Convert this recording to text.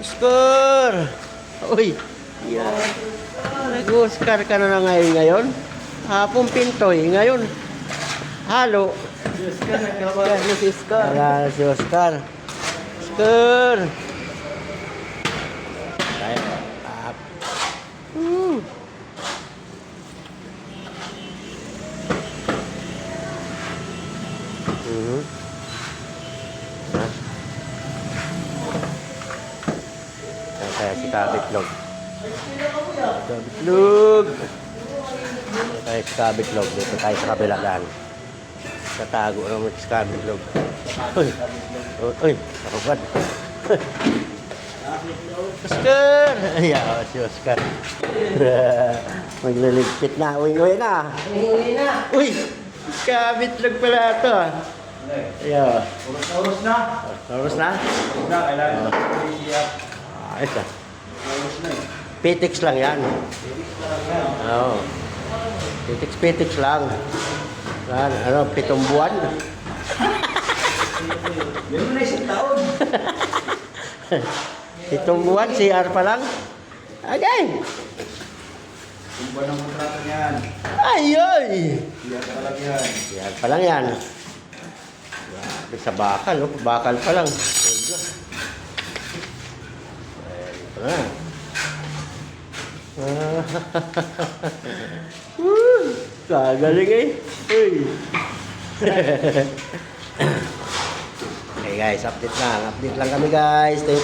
Oscar! Uy! Yan. Nag-Oscar ka na ngayon? Hapong pintoy. Ngayon, halo. Si Oscar, nagkakaroon na si Oscar. Wala si Oscar. Oscar! Tayo. Up. Ha? Yan kaya si Kabitlog. Kabitlog! Yan kaya si Kabitlog. Dito tayo sa kabilaan. Tatago naman si Kabitlog. Uy! Uy! Nakapad. Oscar! Ayaw si Oscar. Magliligpit na. Uy na! Uy! Kabitlog pala ito ah. Ayaw. Oras na. Oras na? Oras na, kailangan siya. Ayos ah. Oras na eh. Pitix lang yan. Oo. Pitix lang. Yan, ano, 7 buwan. Meron na isang taon. 7 buwan, CR pa lang. Agay! Kung ba ng kontrata niyan? Ayoy! Siya ka talaga yan. CR pa lang yan. Grabe sa bakal, oh. Bakal pa lang. Ito na. Kagaling eh. Uy. Okay guys, update lang. Update lang kami guys. Thank you.